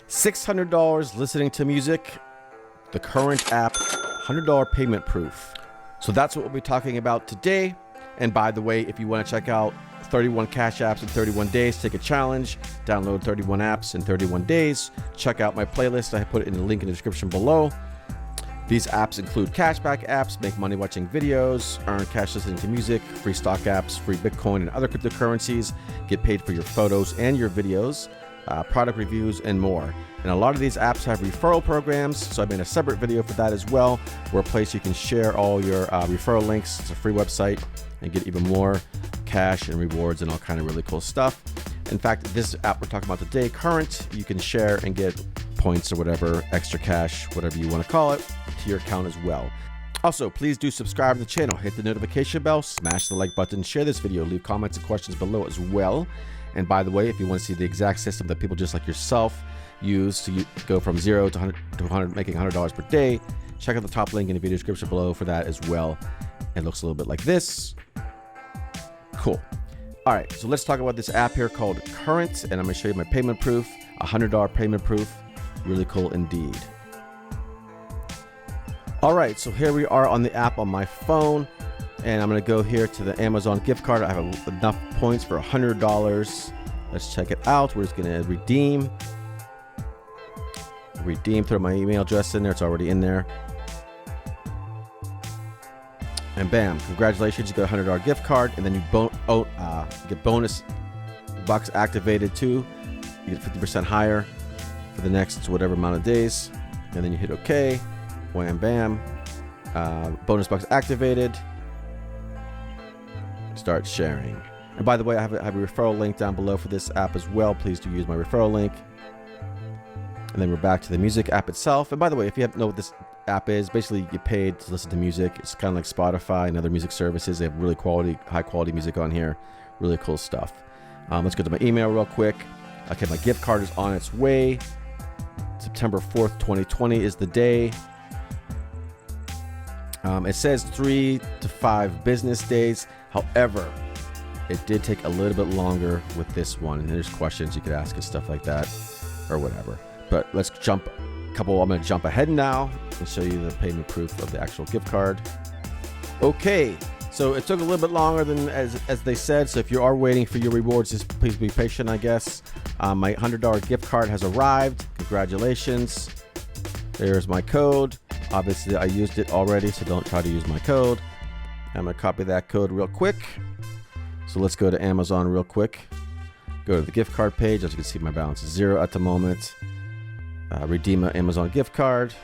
$600 listening to music. The Current app, $100 payment proof. So that's what we'll be talking about today. And by the way, if you want to check out 31 Cash Apps in 31 days, take a challenge, download 31 apps in 31 days. Check out my playlist. I put it in the link in the description below. These apps include cashback apps, make money watching videos, earn cash listening to music, free stock apps, free Bitcoin and other cryptocurrencies, get paid for your photos and your videos, product reviews, and more. And a lot of these apps have referral programs, so I made a separate video for that as well, where a place you can share all your referral links. It's a free website and get even more cash and rewards and all kind of really cool stuff. In fact, this app we're talking about today, Current, you can share and get points or whatever, extra cash, whatever you want to call it, to your account as well. Also, please do subscribe to the channel, hit the notification bell, smash the like button, share this video, leave comments and questions below as well. And by the way, if you want to see the exact system that people just like yourself use to go from 0 to 100, making $100 per day, check out the top link in the video description below for that as well. It looks a little bit like this. Cool. All right, so let's talk about this app here called Current, and I'm going to show you my payment proof, $100 payment proof. Really cool indeed. All right, so here we are on the app on my phone, and I'm going to go here to the Amazon gift card. I have enough points for $100. Let's check it out. We're just going to redeem, throw my email address in there. It's already in there. And bam, congratulations, you got a $100 gift card, and then you get bonus bucks activated too. You get 50% higher for the next whatever amount of days, and then you hit OK. Wham bam, bonus bucks activated. Start sharing. And by the way, I have a referral link down below for this app as well. Please do use my referral link. And then we're back to the music app itself. And by the way, if you don't know what this app is, basically you get paid to listen to music. It's kind of like Spotify and other music services. They have really high quality music on here. Really cool stuff. Let's go to my email real quick. Okay, my gift card is on its way. September 4th, 2020 is the day. It says 3 to 5 business days. However, it did take a little bit longer with this one. And there's questions you could ask and stuff like that or whatever. But let's jump I'm going to jump ahead now and show you the payment proof of the actual gift card. Okay, so it took a little bit longer than as they said. So if you are waiting for your rewards, just please be patient, I guess. My $100 gift card has arrived. Congratulations. There's my code. Obviously, I used it already, so don't try to use my code. I'm going to copy that code real quick. So let's go to Amazon real quick. Go to the gift card page. As you can see, my balance is 0 at the moment. Redeem an Amazon gift card.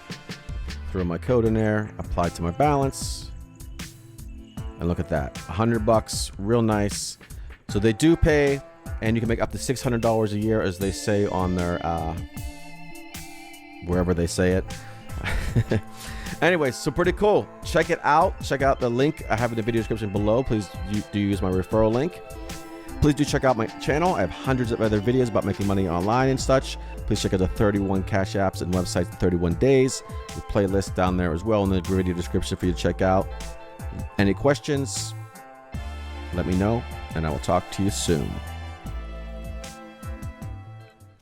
Throw my code in there. Apply to my balance. And look at that. $100. Real nice. So they do pay, and you can make up to $600 a year, as they say on their wherever they say it. Anyways, so pretty cool. Check it out. Check out the link I have in the video description below. Please do use my referral link. Please do check out my channel. I have hundreds of other videos about making money online and such. Please check out the 31 Cash Apps and websites in 31 days. The playlist down there as well in the video description for you to check out. Any questions? Let me know, and I will talk to you soon.